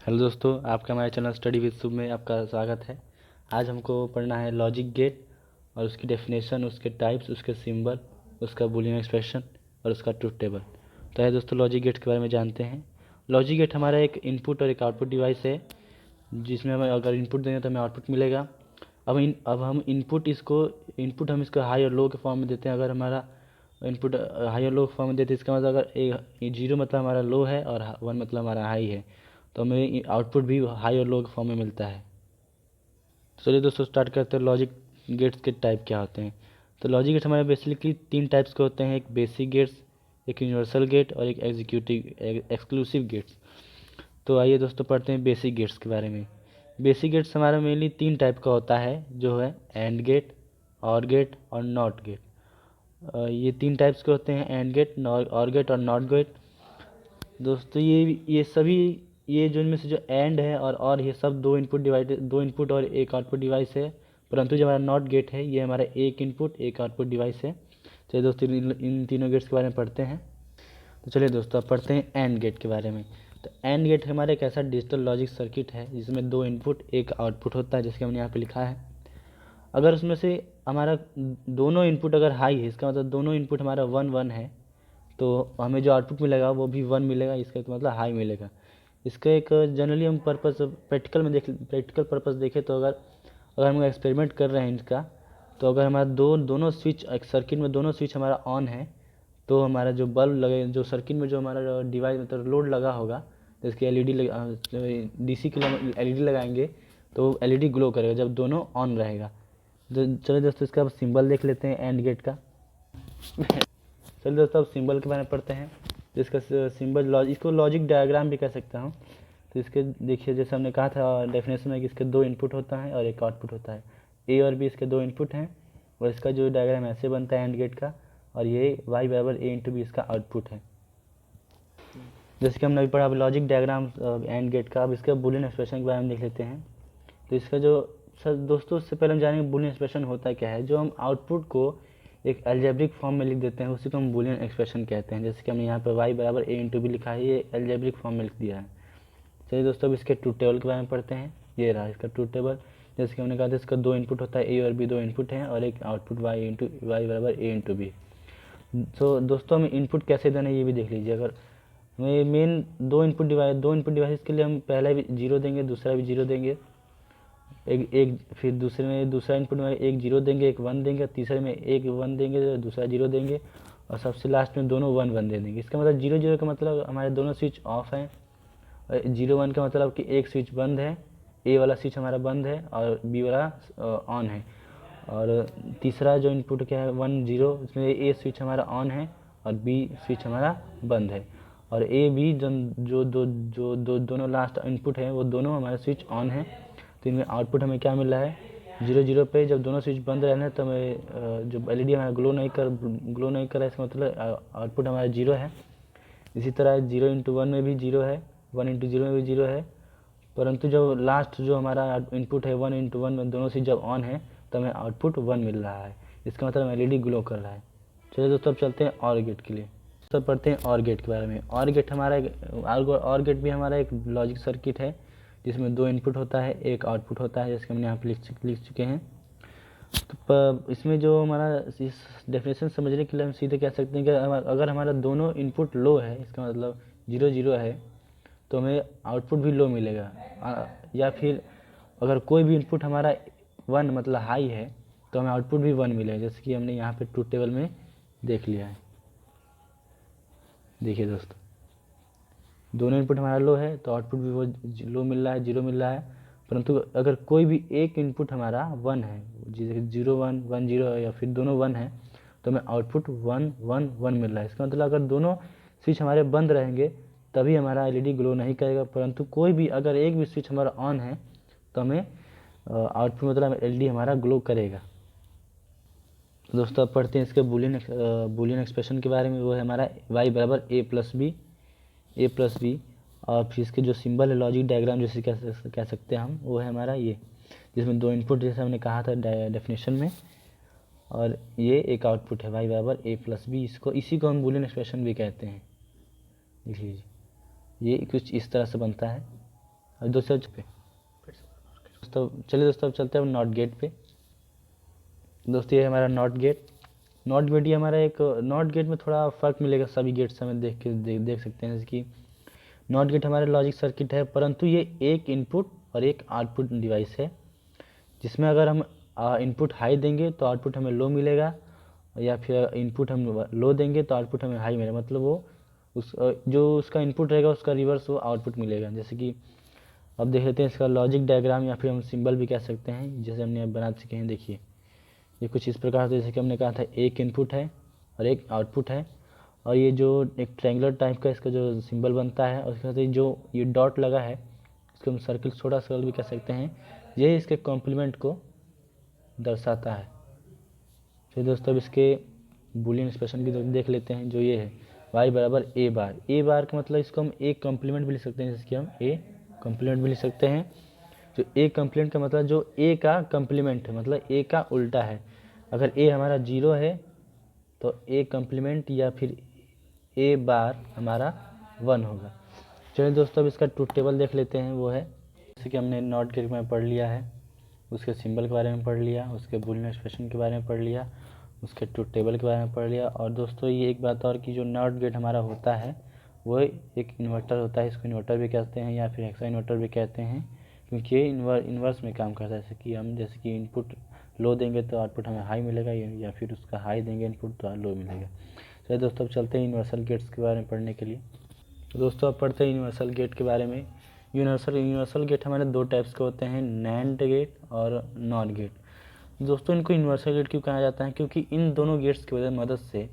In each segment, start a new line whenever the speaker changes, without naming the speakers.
Hello दोस्तों, आपका हमारे चैनल स्टडी विद शुभ में आपका स्वागत है। आज हमको पढ़ना है लॉजिक गेट और उसकी डेफिनेशन, उसके टाइप्स, उसके सिंबल, उसका बूलियन एक्सप्रेशन और उसका ट्रुथ टेबल। तो है दोस्तों, लॉजिक गेट के बारे में जानते हैं। लॉजिक गेट हमारा एक इनपुट और एक आउटपुट डिवाइस है, जिसमें हमें अगर इनपुट देंगे तो हमें आउटपुट मिलेगा। अब हम इनपुट हम इसको हाई और लो के फॉर्म में देते हैं। अगर हमारा इनपुट हाई और लो फॉर्म में देते हैं, इसका मतलब अगर 0 मतलब हमारा लो है और 1 मतलब हमारा हाई है, तो हमें आउटपुट भी हाई और लो के फॉर्म में मिलता है। चलिए दोस्तों, स्टार्ट करते हैं लॉजिक गेट्स के टाइप क्या होते हैं। तो लॉजिक गेट्स हमारे बेसिकली 3 टाइप्स के होते हैं, एक बेसिक गेट्स, एक यूनिवर्सल गेट और एक एक्सक्लूसिव गेट्स। तो आइए दोस्तों पढ़ते हैं बेसिक गेट्स के बारे में। बेसिक गेट्स हमारा मेनली 3 टाइप का होता है, जो है एंड गेट, और गेट और नॉट गेट। ये 3 टाइप्स के होते हैं, एंड गेट, और गेट और नॉट गेट। दोस्तों ये सभी, ये जो इनमें से जो एंड है और ये सब दो इनपुट और एक आउटपुट डिवाइस है। परंतु जो हमारा नॉट गेट है, ये हमारा एक इनपुट एक आउटपुट डिवाइस है। चलिए दोस्तों, इन तीनों गेट्स के बारे में पढ़ते हैं। तो चलिए दोस्तों, अब पढ़ते हैं एंड गेट के बारे में। तो एंड गेट हमारा एक ऐसा डिजिटल लॉजिक सर्किट है जिसमें 2 इनपुट एक आउटपुट होता है, जैसे हमने यहाँ पे लिखा है। अगर उसमें से हमारा दोनों इनपुट अगर हाई है, इसका मतलब दोनों इनपुट हमारा 1 1 है, तो हमें जो आउटपुट मिलेगा वो भी 1 मिलेगा। इसका मतलब हाई मिलेगा। इसका एक जनरली हम प्रैक्टिकल पर्पस देखें तो अगर अगर हम एक्सपेरिमेंट कर रहे हैं इसका, तो अगर हमारा दोनों स्विच एक सर्किट में दोनों स्विच हमारा ऑन है, तो हमारा जो बल्ब लगे, जो सर्किट में जो हमारा डिवाइस मतलब लोड लगा होगा, जैसे डीसी के लिए एलईडी लगाएंगे, तो एलईडी ग्लो करेगा जब दोनों ऑन रहेगा। तो चलो दोस्तों, इसका अब सिंबल देख लेते हैं एंड गेट का। चलिए दोस्तों, अब सिंबल के बारे में पढ़ते हैं। तो इसका सिंबल, इसको लॉजिक डायग्राम भी कह सकता हूँ। तो इसके देखिए, जैसे हमने कहा था डेफिनेशन में कि इसके 2 इनपुट होता है और एक आउटपुट होता है। ए और बी इसके 2 इनपुट हैं, और इसका जो डायग्राम ऐसे बनता है एंड गेट का, और ये वाई बराबर ए इंटू बी इसका आउटपुट है। जैसे कि हमने अभी पढ़ा, अब लॉजिक डायग्राम एंड गेट का। अब इसके बूलियन एक्सप्रेशन के बारे में देख लेते हैं। तो इसका जो दोस्तों, उससे पहले हम जानेंगे बूलियन एक्सप्रेशन होता क्या है। जो हम आउटपुट को एक अलजेब्रिक फॉर्म में लिख देते हैं, उसी को हम बूलियन एक्सप्रेशन कहते हैं। जैसे कि हमने यहाँ पर वाई बराबर ए इंटू बी लिखा है, ये अलजेब्रिक फॉर्म में लिख दिया है। चलिए दोस्तों, अब इसके ट्रूथ टेबल के बारे में पढ़ते हैं। ये रहा इसका ट्रूथ टेबल। जैसे कि हमने कहा था, इसका 2 इनपुट होता है, ए और बी 2 इनपुट हैं, और एक आउटपुट वाई बराबर ए इंटू बी। तो दोस्तों, हमें इनपुट कैसे देना है ये भी देख लीजिए। अगर हमें मेन 2 इनपुट डिवाइस के लिए हम पहला भी 0 देंगे, दूसरा भी 0 देंगे, फिर दूसरे में दूसरा इनपुट में एक 0 देंगे, एक 1 देंगे, तीसरे में एक 1 देंगे, दूसरा 0 देंगे, और सबसे लास्ट में दोनों 1 1 दे देंगे। इसका मतलब 0 0 का मतलब हमारे दोनों स्विच ऑफ हैं, और 0 1 का मतलब कि एक स्विच बंद है, ए वाला स्विच हमारा बंद है और बी वाला ऑन है। और तीसरा जो इनपुट क्या है 1 0, इसमें ए स्विच हमारा ऑन है और बी स्विच हमारा बंद है। और ए बी दोनों लास्ट इनपुट है, वो दोनों हमारे स्विच ऑन है। तो इनमें आउटपुट हमें क्या मिल रहा है, 0 0 पे जब दोनों स्विच बंद रहना है, तो हमें जो एलईडी हमारा ग्लो नहीं कर रहा है, इसका मतलब आउटपुट हमारा 0 है। इसी तरह 0 इंटू 1 में भी 0 है, 1 इंटू 0 में भी 0 है। परंतु जो लास्ट जो हमारा इनपुट है 1 इंटू 1 में दोनों स्विच जब ऑन है, तो हमें आउटपुट 1 मिल रहा है। इसका मतलब एलईडी ग्लो कर रहा है। चलिए दोस्तों, अब चलते हैं और गेट के लिए। तो पढ़ते हैं और गेट के बारे में। और गेट और गेट भी हमारा एक लॉजिक सर्किट है, जिसमें 2 इनपुट होता है, एक आउटपुट होता है, जैसे हमने यहाँ पे लिख चुके हैं। तो इसमें जो हमारा इस डेफिनेशन समझने के लिए हम सीधे कह सकते हैं कि अगर हमारा दोनों इनपुट लो है, इसका मतलब 0 0 है, तो हमें आउटपुट भी लो मिलेगा। या फिर अगर कोई भी इनपुट हमारा 1 मतलब हाई है, तो हमें आउटपुट भी 1 मिलेगा, जैसे कि हमने यहाँ पे ट्रूथ टेबल में देख लिया है। देखिए दोस्तों, दोनों इनपुट हमारा लो है, तो आउटपुट भी वो लो मिल रहा है, 0 मिल रहा है। परंतु अगर कोई भी एक इनपुट हमारा 1 है, जैसे 0 1 1 0 या फिर दोनों 1 है, तो हमें आउटपुट 1 1 1 मिल रहा है। इसका मतलब अगर दोनों स्विच हमारे बंद रहेंगे, तभी हमारा एलईडी ग्लो नहीं करेगा। परंतु कोई भी अगर एक भी स्विच हमारा ऑन है, तो हमें आउटपुट मतलब एलईडी हमारा ग्लो करेगा। तो दोस्तों, अब पढ़ते हैं इसके बूलियन एक्सप्रेशन के बारे में। वो है हमारा वाई बराबर ए प्लस बी, और फिर इसके जो सिंबल है लॉजिक डायग्राम जैसे कह सकते हैं हम, वो है हमारा ये, जिसमें 2 इनपुट जैसे हमने कहा था डेफिनेशन में, और ये एक आउटपुट है वाई बराबर ए प्लस बी। इसी को हम बूलियन एक्सप्रेशन भी कहते हैं। लिख लीजिए, ये कुछ इस तरह से बनता है। दोस्तों चलिए दोस्तों अब चलते हैं नॉट गेट पे। दोस्तों ये हमारा नॉट गेट। नॉट गेट ये हमारा एक नॉट गेट में थोड़ा फ़र्क मिलेगा सभी गेट से हमें देख सकते हैं। जैसे कि नॉट गेट हमारे लॉजिक सर्किट है, परंतु ये एक इनपुट और एक आउटपुट डिवाइस है, जिसमें अगर हम इनपुट हाई देंगे तो आउटपुट हमें लो मिलेगा, या फिर इनपुट हम लो देंगे तो आउटपुट हमें हाई मिलेगा। मतलब वो जो उसका इनपुट रहेगा उसका रिवर्स वो आउटपुट मिलेगा। जैसे कि अब देख लेते हैं इसका लॉजिक डायग्राम, या फिर हम सिंबल भी कह सकते हैं, जैसे हमने अब बना चुके हैं। देखिए ये कुछ इस प्रकार से, जैसे कि हमने कहा था एक इनपुट है और एक आउटपुट है, और ये जो एक ट्रायंगुलर टाइप का इसका जो सिंबल बनता है, और उसके साथ जो ये डॉट लगा है इसको हम सर्कल, छोटा सर्कल भी कह सकते हैं, ये इसके कॉम्प्लीमेंट को दर्शाता है। फिर दोस्तों अब इसके बूलियन एक्सप्रेशन की देख लेते हैं, जो ये है y बराबर ए बार। ए बार का मतलब इसको हम ए कॉम्प्लीमेंट भी लिख सकते हैं, जैसे कि हम ए कॉम्प्लीमेंट भी लिख सकते हैं। जो ए कॉम्प्लीमेंट का मतलब जो ए का कॉम्प्लीमेंट है, मतलब ए का उल्टा है। अगर ए हमारा 0 है तो ए कॉम्प्लीमेंट या फिर ए बार हमारा 1 होगा। चलिए दोस्तों अब इसका ट्रूथ टेबल देख लेते हैं। वो है जैसे कि हमने नॉट गेट में पढ़ लिया है, उसके सिंबल के बारे में पढ़ लिया, उसके बूलियन एक्सप्रेशन के बारे में पढ़ लिया, उसके ट्रूथ टेबल के बारे में पढ़ लिया। और दोस्तों ये एक बात और कि जो नॉट गेट हमारा होता है वो एक इन्वर्टर होता है। इसको इन्वर्टर भी कहते हैं या फिर हेक्सा इन्वर्टर भी कहते हैं, क्योंकि ये इन्वर्स में काम करता है। जैसे कि इनपुट लो देंगे तो आउटपुट हमें हाई मिलेगा, या फिर उसका हाई देंगे इनपुट तो लो मिलेगा। चलिए दोस्तों अब चलते हैं यूनिवर्सल गेट्स के बारे में पढ़ने के लिए। तो दोस्तों अब पढ़ते हैं यूनिवर्सल गेट के बारे में। यूनिवर्सल गेट हमारे दो टाइप्स के होते हैं, नैंड गेट और नॉट गेट। दोस्तों इनको यूनिवर्सल गेट क्यों कहा जाता है, क्योंकि इन दोनों गेट्स की मदद से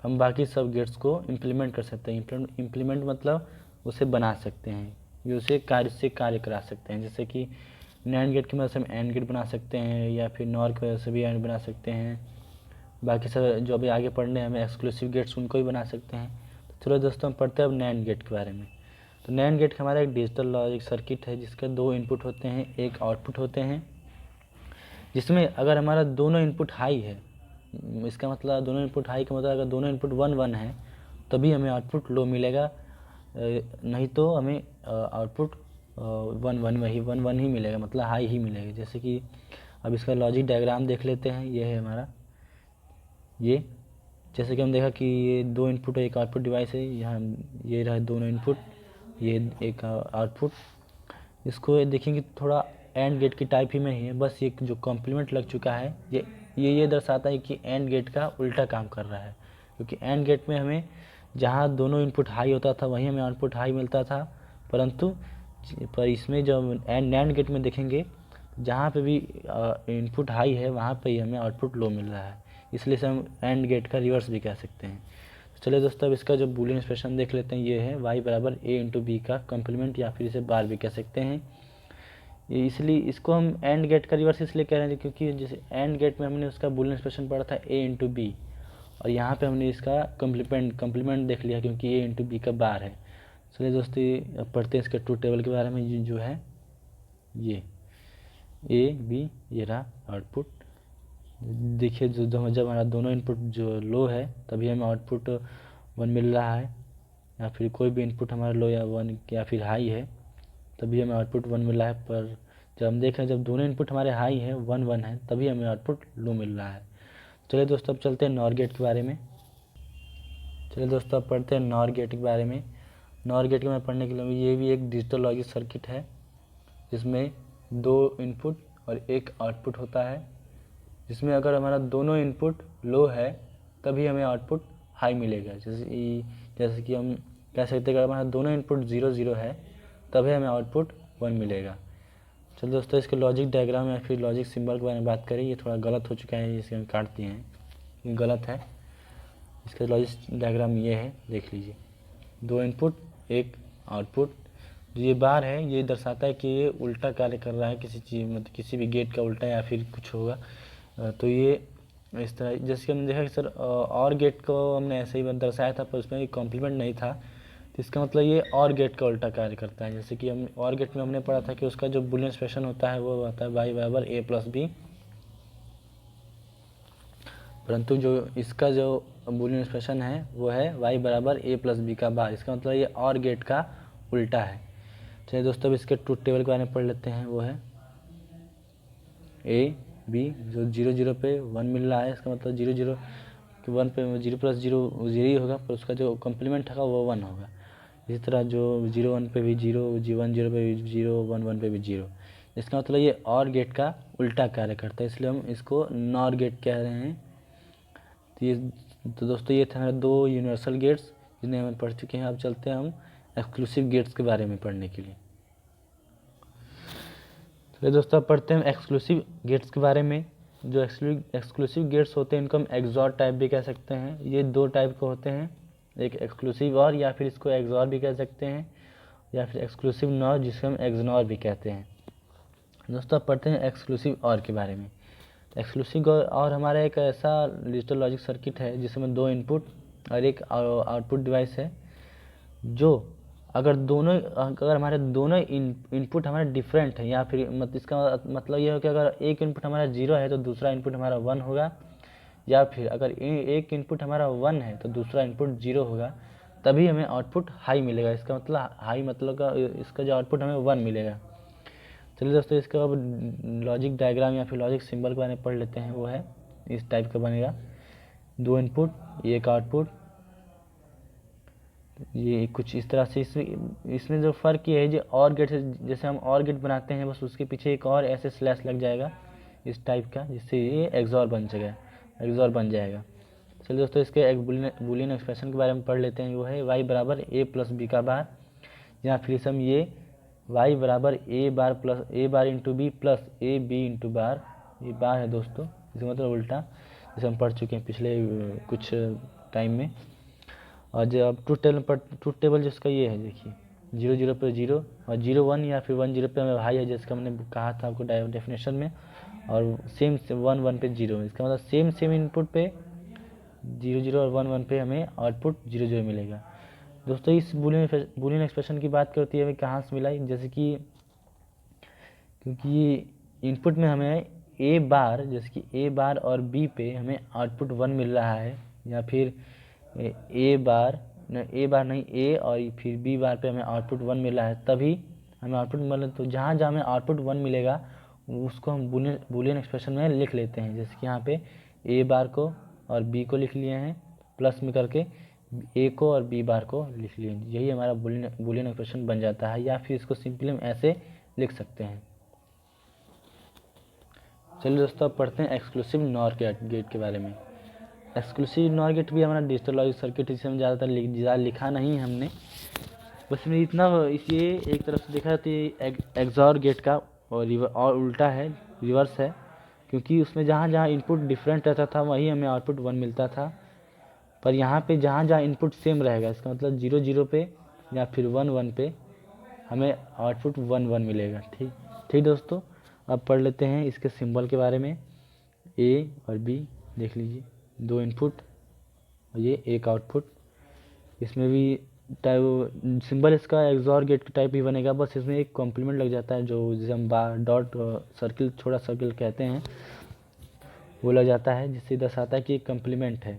हम बाकी सब गेट्स को इम्प्लीमेंट कर सकते हैं। इम्प्लीमेंट मतलब उसे बना सकते हैं, ये उसे कार्य करा सकते हैं। जैसे कि नैंड गेट की मदद से हम एंड गेट बना सकते हैं, या फिर नॉर की वजह से भी एंड बना सकते हैं। बाकी सब जो अभी आगे पढ़ने हमें एक्सक्लूसिव गेट्स उनको भी बना सकते हैं। तो चलो दोस्तों हम पढ़ते हैं अब नैंड गेट के बारे में। तो नैंड गेट हमारा एक डिजिटल लॉजिक सर्किट है, जिसके दो इनपुट होते हैं, एक आउटपुट होते हैं। जिसमें अगर हमारा दोनों इनपुट हाई है, इसका मतलब दोनों इनपुट हाई का मतलब अगर दोनों इनपुट 1 1 है तभी हमें आउटपुट लो मिलेगा, नहीं तो हमें आउटपुट 1 1 ही मिलेगा, मतलब हाई ही मिलेगा। जैसे कि अब इसका लॉजिक डायग्राम देख लेते हैं। ये है हमारा, ये जैसे कि हम देखा कि ये दो इनपुट और एक आउटपुट डिवाइस है। यहाँ ये रहा दोनों इनपुट, ये एक आउटपुट। इसको देखेंगे थोड़ा एंड गेट की टाइप ही में ही है, बस ये जो कॉम्प्लीमेंट लग चुका है ये दर्शाता है कि एंड गेट का उल्टा काम कर रहा है। क्योंकि एंड गेट में हमें जहाँ दोनों इनपुट हाई होता था वहीं हमें आउटपुट हाई मिलता था, परंतु पर इसमें जब नैंड गेट में देखेंगे जहाँ पे भी इनपुट हाई है वहाँ पे ही हमें आउटपुट लो मिल रहा है, इसलिए से हम एंड गेट का रिवर्स भी कह सकते हैं। तो चलिए दोस्तों अब इसका जो बूलियन एक्सप्रेशन देख लेते हैं। ये है y बराबर a इंटू बी का कॉम्प्लीमेंट, या फिर इसे बार भी कह सकते हैं। ये इसलिए इसको हम एंड गेट का रिवर्स इसलिए कह रहे हैं क्योंकि जैसे एंड गेट में हमने उसका बूलियन एक्सप्रेशन पढ़ा था a इंटू बी, और यहाँ पे हमने इसका कॉम्प्लीमेंट देख लिया क्योंकि a इंटू बी का बार है। चलिए दोस्तों अब पढ़ते हैं इसके ट्रूथ टेबल के बारे में। जो है ये ए बी, ये रहा आउटपुट। देखिए जब हमारा दोनों इनपुट जो लो है तभी हमें आउटपुट 1 मिल रहा है, या फिर कोई भी इनपुट हमारा लो या 1 या फिर हाई है तभी हमें आउटपुट 1 मिल रहा है। पर जब हम देख रहे हैं जब दोनों इनपुट हमारे हाई है 1 1 है तभी हमें आउटपुट लो मिल रहा है। चलिए दोस्तों अब चलते हैं नॉर गेट के बारे में। चलिए दोस्तों अब पढ़ते हैं नॉर गेट के बारे में। नॉर गेट के में पढ़ने के लिए ये भी एक डिजिटल लॉजिक सर्किट है, जिसमें दो इनपुट और एक आउटपुट होता है। जिसमें अगर हमारा दोनों इनपुट लो है तभी हमें आउटपुट हाई मिलेगा। जैसे कि हम कह सकते हैं अगर हमारा दोनों इनपुट 0 0 है तभी हमें आउटपुट 1 मिलेगा। चलो दोस्तों इसके लॉजिक डायग्राम या फिर लॉजिक सिंबल के बारे में बात करें। ये थोड़ा गलत हो चुका है, इसे हम काट दिए हैं, ये गलत है। इसका लॉजिक डायग्राम ये है, देख लीजिए, दो इनपुट एक आउटपुट। जो ये बार है ये दर्शाता है कि ये उल्टा कार्य कर रहा है, किसी चीज़ मतलब किसी भी गेट का उल्टा या फिर कुछ होगा। तो ये इस तरह, जैसे कि हमने देखा कि सर और गेट को हमने ऐसे ही दर्शाया था पर उसमें कॉम्प्लीमेंट नहीं था, तो इसका मतलब ये और गेट का उल्टा कार्य करता है। जैसे कि हम और गेट में हमने पढ़ा था कि उसका जो बूलियन एक्सप्रेशन होता है वो होता है y बराबर a प्लस बी, परंतु जो इसका जो बूलियन एक्सप्रेशन है वो है y बराबर a प्लस बी का बार। इसका मतलब ये और गेट का उल्टा है। चलिए दोस्तों अब इसके ट्रूथ टेबल के बारे में पढ़ लेते हैं। वो है ए बी, जो 0 0 पे 1 मिल रहा है, इसका मतलब 0 0 कि 1 पे 0 प्लस 0 0 ही होगा, पर उसका जो कॉम्प्लीमेंट होगा वो 1 होगा। इसी तरह जो 0 1 पे भी 0, 1 0 पे भी 0, 1 1 पे भी 0। इसका मतलब ये और गेट का उल्टा कार्य करता है, इसलिए हम इसको नॉर गेट कह रहे हैं। तो दोस्तों ये थे हमारे 2 यूनिवर्सल गेट्स जिन्हें हम पढ़ चुके हैं। अब चलते हैं हम एक्सक्लूसिव गेट्स के बारे में पढ़ने के लिए। तो दोस्तों अब पढ़ते हैं एक्सक्लूसिव गेट्स के बारे में। जो एक्सक्लूसिव गेट्स होते हैं इनको हम एक्सॉर टाइप भी कह सकते हैं। ये 2 टाइप के होते हैं, एक एक्सक्लूसिव और, या फिर इसको एक्सॉर भी कह सकते हैं, या फिर एक्सक्लूसिव नॉर जिसे हम एक्सनॉर भी कहते हैं। दोस्तों अब पढ़ते हैं एक्सक्लूसिव और के बारे में। एक्सक्लूसिव और हमारा एक ऐसा डिजिटल लॉजिक सर्किट है जिसमें 2 इनपुट और एक आउटपुट डिवाइस है, जो अगर हमारे दोनों इनपुट हमारे डिफरेंट है, या फिर इसका मतलब यह है कि अगर एक इनपुट हमारा 0 है तो दूसरा इनपुट हमारा 1 होगा, या फिर अगर एक इनपुट हमारा 1 है तो दूसरा इनपुट 0 होगा, तभी हमें आउटपुट हाई मिलेगा। इसका मतलब हाई मतलब का इसका जो आउटपुट हमें 1 मिलेगा। चलिए दोस्तों इसका अब लॉजिक डायग्राम या फिर लॉजिक सिंबल के बारे में पढ़ लेते हैं। वो है इस टाइप का बनेगा, 2 इनपुट एक आउटपुट। ये कुछ इस तरह से इसमें जो फ़र्क ये है, जो और गेट से जैसे हम और गेट बनाते हैं बस उसके पीछे एक और ऐसे स्लैश लग जाएगा इस टाइप का, जिससे ये एक्सॉर बन जाएगा। चलिए दोस्तों इसके एक बुलियन एक्सप्रेशन के बारे में पढ़ लेते हैं। वो है y बराबर a प्लस बी का बार, या फिर हम ये y बराबर a bar into B plus a b into bar. ये बार है दोस्तों, इसका मतलब उल्टा, जैसे हम पढ़ चुके हैं पिछले कुछ टाइम में। और जो अब ट्रूथ टेबल जिसका ये है, देखिए 0 0 पे 0 और 0 1 या फिर 1 0 पे हमें हाई है, जैसे हमने कहा था आपको डेफिनेशन में, और सेम 1 1 पे 0। इसका मतलब सेम इनपुट पे 0 0 और 1 1 पे हमें आउटपुट 0 0 मिलेगा। दोस्तों इस बुलियन एक्सप्रेशन की बात करती है हमें कहाँ से मिला, जैसे कि क्योंकि इनपुट में हमें ए बार, जैसे कि ए बार और बी पे हमें आउटपुट 1 मिल रहा है, या फिर ए बार नहीं ए और फिर बी बार पे हमें आउटपुट 1 मिल रहा है, तभी हमें आउटपुट मिले। तो जहाँ हमें आउटपुट 1 मिलेगा उसको हम बुलियन एक्सप्रेशन में लिख लेते हैं। जैसे कि यहाँ पे ए बार को और बी को लिख लिए हैं, प्लस में करके ए को और बी बार को लिख लिए, यही हमारा बुलियन एक्सप्रेशन बन जाता है। या फिर इसको सिंपली हम ऐसे लिख सकते हैं। चलिए दोस्तों अब पढ़ते हैं एक्सक्लूसिव नॉर गेट के बारे में। एक्सक्लूसिव नॉर गेट भी हमारा डिजिटल लॉजिक सर्किट, इसमें ज़्यादा लिखा नहीं है हमने, बस में इतना ये एक तरफ से देखा जाता है एक्सॉर गेट का और उल्टा है, रिवर्स है, क्योंकि उसमें जहाँ इनपुट डिफरेंट रहता था वहीं हमें आउटपुट 1 मिलता था, पर यहाँ पे जहाँ इनपुट सेम रहेगा, इसका मतलब 0 0 पे या फिर 1 1 पे हमें आउटपुट 1 1 मिलेगा। ठीक दोस्तों, अब पढ़ लेते हैं इसके सिंबल के बारे में। ए और बी देख लीजिए, 2 इनपुट और ये एक आउटपुट। इसमें भी सिंबल इसका एक्सॉर गेट टाइप ही बनेगा, बस इसमें एक कॉम्प्लीमेंट लग जाता है, जो जिसे हम डॉट सर्किल, छोटा सर्किल कहते हैं, वो लग जाता है, जिससे दर्शाता है कि एक कॉम्प्लीमेंट है।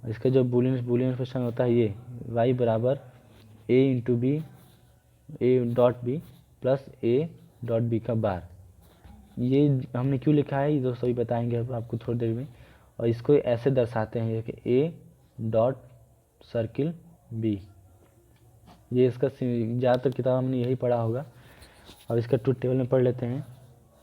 और इसका जो बुलियन एक्सप्रेशन होता है ये y बराबर a into B, A dot B plus A dot B का बार। ये हमने क्यों लिखा है ये दोस्तों अभी बताएंगे आपको थोड़ी देर में। और इसको ऐसे दर्शाते हैं कि ए डॉट सर्किल बी, ये इसका ज़्यादातर किताब हमने यही पढ़ा होगा। अब इसका ट्रूथ टेबल में पढ़ लेते हैं।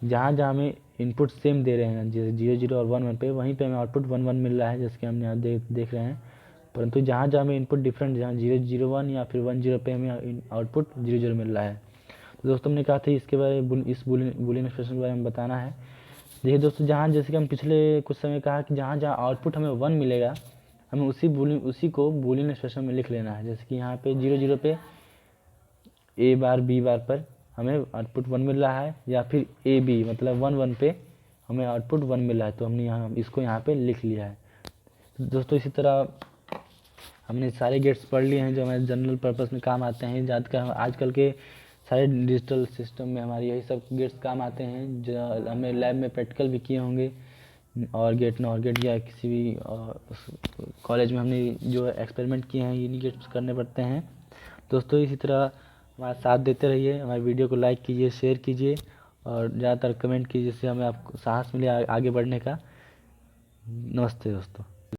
जहाँ हमें इनपुट सेम दे रहे हैं, जैसे 0 0 और 1 1 पे, वहीं पे हमें आउटपुट 1 1 मिल रहा है, जैसे कि हमने यहाँ देख रहे हैं। परंतु जहाँ हमें इनपुट डिफरेंट, जहाँ 0 0 1 या फिर 1 0 पे हमें आउटपुट 0 0 मिल रहा है। तो दोस्तों हमने कहा था इसके बारे में, इस बुलियन एक्सप्रेशन के बारे में बताना है। देखिए दोस्तों, जैसे कि हम पिछले कुछ समय कहा कि जहाँ आउटपुट हमें 1 मिलेगा, हमें उसी को बुलियन एक्सप्रेशन में लिख लेना है। जैसे कि यहाँ पे 0 0 पे ए बार बी बार पर हमें आउटपुट 1 मिल रहा है, या फिर ए बी मतलब 1 1 पे हमें आउटपुट 1 मिल रहा है, तो हमने इसको यहाँ पे लिख लिया है। तो दोस्तों इसी तरह हमने सारे गेट्स पढ़ लिए हैं जो हमारे जनरल पर्पस में काम आते हैं। ज़्यादातर आजकल के सारे डिजिटल सिस्टम में हमारे यही सब गेट्स काम आते हैं, जो हमने लैब में प्रैक्टिकल भी किए होंगे। और गेट नॉर गेट या किसी भी कॉलेज में हमने जो एक्सपेरिमेंट किए हैं, इन्हीं गेट्स करने पड़ते हैं। दोस्तों इसी तरह हमारा साथ देते रहिए, हमारे वीडियो को लाइक कीजिए, शेयर कीजिए और ज़्यादातर कमेंट कीजिए, जिससे हमें आपको साहस मिले आगे बढ़ने का। नमस्ते दोस्तों।